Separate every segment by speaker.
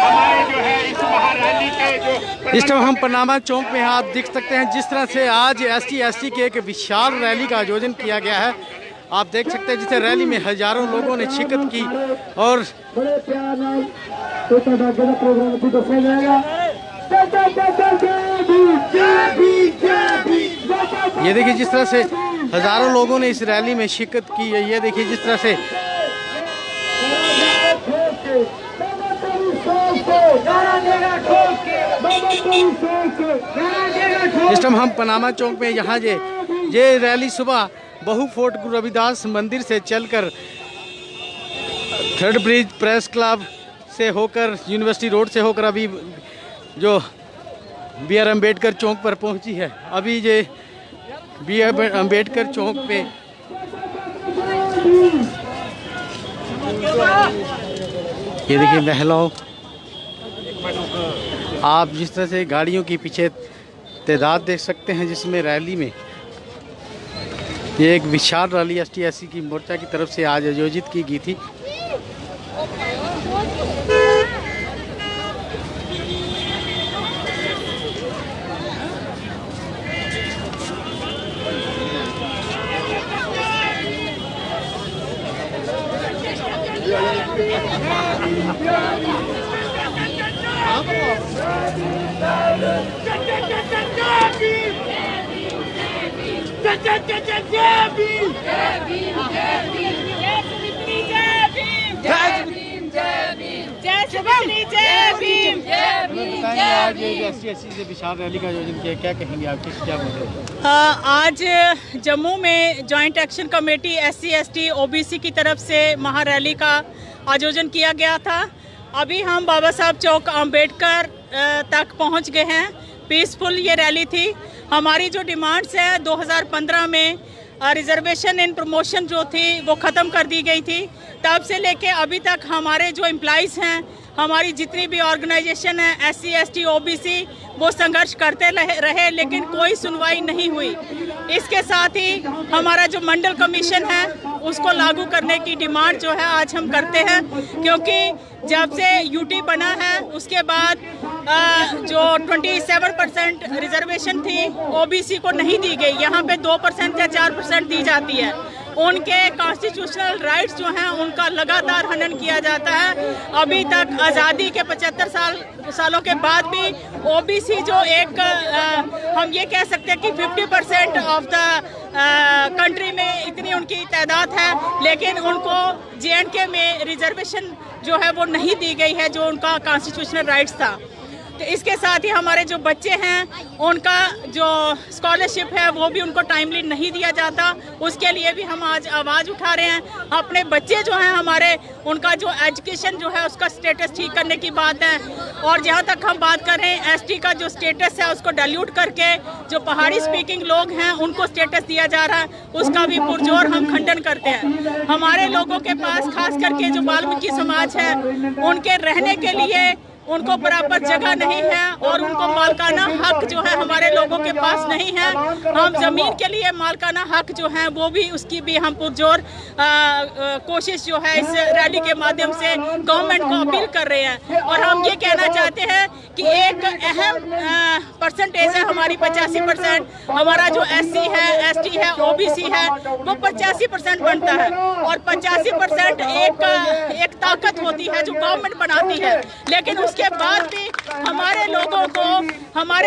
Speaker 1: हमारे जो है इस महारैली के जो
Speaker 2: इस टाइम हम पनामा चौक में आप देख सकते हैं जिस तरह से आज ST की एक विशाल रैली का आयोजन किया गया है। आप देख सकते हैं जिसे रैली में हजारों लोगों ने शिरकत की और ये देखिए जिस तरह से हजारों लोगों ने इस रैली में शिरकत की है। ये देखिए जिस तरह से इस टाइम हम पनामा चौक में यहाँ ये रैली सुबह बहु फोर्ट गुरु रविदास मंदिर से चलकर थर्ड ब्रिज प्रेस क्लब से होकर यूनिवर्सिटी रोड से होकर अभी जो BR अम्बेडकर चौक पर पहुंची है। अभी ये BR अम्बेडकर चौक पे ये देखिए महिलाओं, आप जिस तरह से गाड़ियों की पीछे तादाद देख सकते हैं जिसमें रैली में ये एक विशाल रैली ST की मोर्चा की तरफ से आज आयोजित की गई थी। ST विशाल रैली का आयोजन किया, क्या कहेंगे आप, क्या बोल रहे हैं?
Speaker 3: आज जम्मू में joint action committee SC OBC की तरफ से महारैली का आयोजन किया गया था। अभी हम बाबा साहब चौक अम्बेडकर तक पहुंच गए हैं। पीसफुल ये रैली थी। हमारी जो डिमांड्स है 2015 में रिजर्वेशन इन प्रमोशन जो थी वो ख़त्म कर दी गई थी। तब से लेके अभी तक हमारे जो एम्प्लॉइज़ हैं, हमारी जितनी भी ऑर्गेनाइजेशन है SC OBC वो संघर्ष करते रहे लेकिन कोई सुनवाई नहीं हुई। इसके साथ ही हमारा जो मंडल कमीशन है उसको लागू करने की डिमांड जो है आज हम करते हैं, क्योंकि जब से UT बना है उसके बाद जो 27% रिजर्वेशन थी OBC को नहीं दी गई। यहाँ पे 2% या 4% दी जाती है। उनके कॉन्स्टिट्यूशनल राइट्स जो हैं उनका लगातार हनन किया जाता है। अभी तक आज़ादी के 75 सालों के बाद भी OBC जो एक हम ये कह सकते हैं कि 50% ऑफ द कंट्री में इतनी उनकी तादाद है, लेकिन उनको JNK में रिजर्वेशन जो है वो नहीं दी गई है जो उनका कॉन्स्टिट्यूशनल राइट्स था। तो इसके साथ ही हमारे जो बच्चे हैं उनका जो स्कॉलरशिप है वो भी उनको टाइमली नहीं दिया जाता। उसके लिए भी हम आज आवाज़ उठा रहे हैं। अपने बच्चे जो हैं हमारे, उनका जो एजुकेशन जो है उसका स्टेटस ठीक करने की बात है। और जहाँ तक हम बात कर रहे हैं ST का जो स्टेटस है उसको डाइल्यूट करके जो पहाड़ी स्पीकिंग लोग हैं उनको स्टेटस दिया जा रहा है, उसका भी पुरजोर हम खंडन करते हैं। हमारे लोगों के पास खास करके जो वाल्मीकि समाज है उनके रहने के लिए उनको बराबर जगह नहीं है और उनको मालकाना हक जो है हमारे लोगों के पास नहीं है। हम ज़मीन के लिए मालकाना हक जो है वो भी उसकी भी हम पुरजोर कोशिश जो है इस रैली के माध्यम से गवर्नमेंट को अपील कर रहे हैं। और हम ये कहना चाहते हैं कि एक अहम परसेंटेज है हमारी 85%, हमारा जो SC है ST है OBC है वो 85% बनता है। और 85% एक ताकत होती है जो गवर्नमेंट बनाती है, लेकिन उसके बाद भी हमारे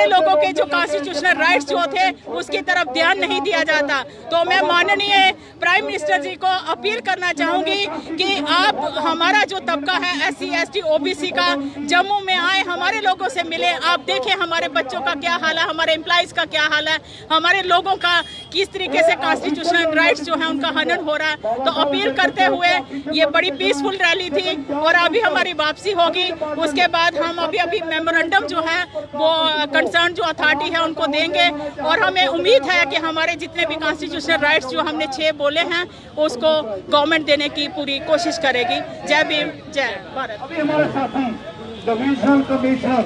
Speaker 3: लोगों के जो कॉन्स्टिट्यूशनल राइट्स जो थे उसकी तरफ ध्यान नहीं दिया जाता। तो मैं माननीय प्राइम मिनिस्टर जी को अपील करना चाहूँगी कि आप हमारा जो तबका है SC ST OBC का जम्मू में आए, हमारे लोगों से मिले। आप देखें हमारे बच्चों का क्या हाल है, हमारे एम्प्लॉइज़ का क्या हाल है, हमारे लोगों का किस तरीके से कॉन्स्टिट्यूशनल राइट्स जो है उनका हनन हो रहा है। तो अपील करते हुए ये बड़ी पीसफुल रैली थी और अभी हमारी वापसी होगी। उसके बाद हम अभी मेमोरेंडम जो है वो कंसर्न जो अथॉरिटी है उनको देंगे और हमें उम्मीद है कि हमारे जितने भी कॉन्स्टिट्यूशनल राइट्स जो हमने 6 बोले हैं उसको गवर्नमेंट देने की पूरी कोशिश करेगी। जय भीम, जय भारत।
Speaker 1: अभी हमारे साथी डिवीजनल कमिश्नर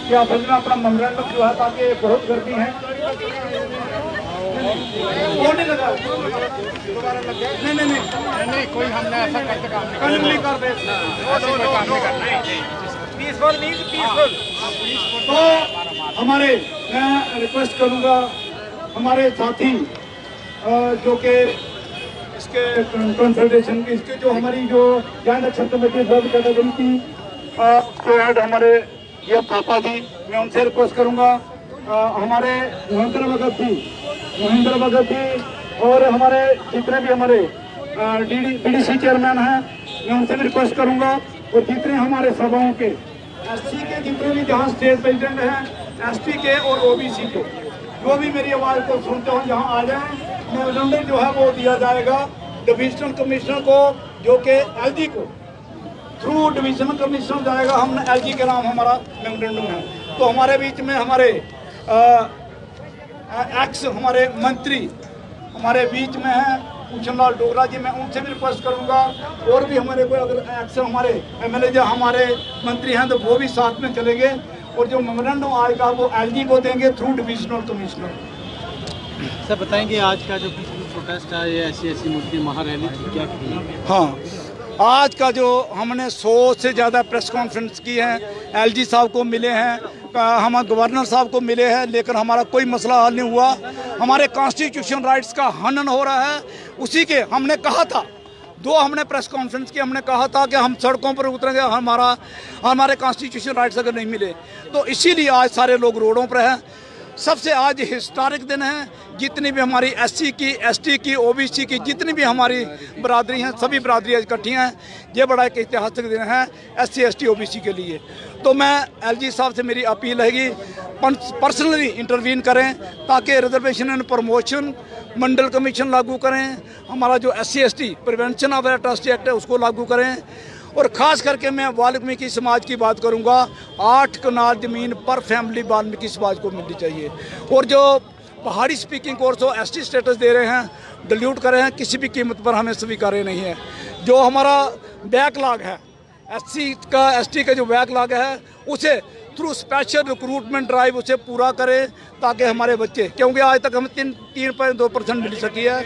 Speaker 1: क्या बोलना अपना मेमोरेंडम जो है, ताकि बहुत गर्मी है नहीं कोई हमने ऐसा करके काम नहीं कर दे।
Speaker 4: Peaceful means peaceful.
Speaker 1: तो हमारे मैं रिक्वेस्ट करूंगा हमारे साथी जो कि इसके कंसल्टेशन की इसके जो हमारी जो जॉइंट एक्शन कमेटी सब कैटेगरी की जो हेड हमारे ये पापा जी, मैं उनसे रिक्वेस्ट करूंगा हमारे महेंद्र भगत जी और हमारे जितने भी हमारे डीडीसी चेयरमैन हैं, मैं उनसे भी रिक्वेस्ट करूंगा और जितने हमारे सभाओं के एससी के जितने भी जहाँ स्टेट प्रेसिडेंट हैं, एसटी के और ओबीसी के, जो भी मेरी आवाज़ को सुनते हो जहाँ आ जाएं, मेमोरेंडम जो है वो दिया जाएगा डिविजनल कमिश्नर को, जो कि एलजी को थ्रू डिविजनल कमिश्नर जाएगा। हम एलजी के नाम हमारा मेमोरेंडम है। तो हमारे बीच में हमारे एक्स हमारे मंत्री हमारे बीच में हैं भूषण लाल डोगरा जी, मैं उनसे भी रिक्वेस्ट करूंगा और भी हमारे कोई अगर एक्स हमारे एमएलए जो हमारे मंत्री हैं तो वो भी साथ में चलेंगे और जो मेमोरेंडम आएगा वो एलजी को देंगे थ्रू डिविजनल कमिश्नर।
Speaker 2: सर बताएंगे आज का जो पीसफुल प्रोटेस्ट है ये ऐसी मूर्ति महारैली थी, क्या की?
Speaker 1: हाँ, आज का जो हमने 100 से ज़्यादा प्रेस कॉन्फ्रेंस की है, एलजी साहब को मिले हैं, हम गवर्नर साहब को मिले हैं, लेकिन हमारा कोई मसला हल नहीं हुआ। हमारे कॉन्स्टिट्यूशन राइट्स का हनन हो रहा है। उसी के हमने कहा था, हमने प्रेस कॉन्फ्रेंस की, हमने कहा था कि हम सड़कों पर उतरेंगे हमारे कॉन्स्टिट्यूशन राइट्स अगर नहीं मिले तो। इसीलिए आज सारे लोग रोडों पर हैं। सबसे आज हिस्टोरिक दिन है। जितनी भी हमारी एससी की, एसटी की, ओबीसी की जितनी भी हमारी बरादरी हैं, सभी बरादरी इकट्ठी हैं। ये बड़ा एक ऐतिहासिक दिन है एससी, एसटी, ओबीसी के लिए। तो मैं एलजी साहब से मेरी अपील रहेगी पर्सनली इंटरवीन करें ताकि reservation and promotion Mandal commission लागू करें, हमारा जो SC, ST prevention of atrocity act है उसको लागू करें। और ख़ास करके मैं वाल्मीकि समाज की बात करूंगा, 8 कनाल ज़मीन पर फैमिली वाल्मीकि समाज को मिलनी चाहिए। और जो पहाड़ी स्पीकिंग कोर्स हो एसटी स्टेटस दे रहे हैं, डिल्यूट कर रहे हैं, किसी भी कीमत पर हमें स्वीकार्य नहीं है। जो हमारा बैकलॉग है एससी का, एसटी का जो बैकलॉग है उसे थ्रू स्पेशल रिक्रूटमेंट ड्राइव उसे पूरा करें ताकि हमारे बच्चे, क्योंकि आज तक हम 3.2% मिल सकी है।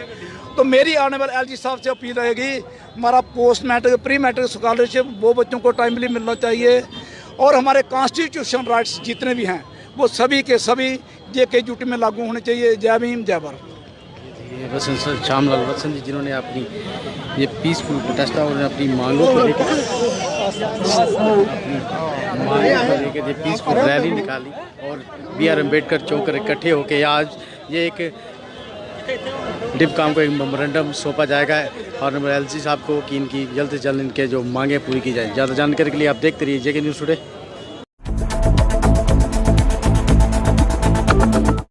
Speaker 1: तो मेरी आने वाले एलजी साहब से अपील रहेगी, हमारा post matric, pre matric scholarship वो बच्चों को टाइमली मिलना चाहिए। और हमारे कॉन्स्टिट्यूशन राइट्स जितने भी हैं वो सभी के सभी JKUT में लागू होने चाहिए। जय भीम, जय भारत।
Speaker 2: ये वसंत सर, श्यामलाल वसंत जी, जिन्होंने अपनी ये पीसफुल प्रोटेस्ट और अपनी मांगों को लेकर ये पीसफुल रैली निकाली और BR अम्बेडकर चौक पर इकट्ठे होकर आज ये एक डिपकाम को एक मेमोरेंडम सौंपा जाएगा और एलजी साहब को कि इनकी जल्द से जल्द इनके जो मांगे पूरी की जाए। ज़्यादा जानकारी के लिए आप देखते रहिए JK न्यूज़ टुडे।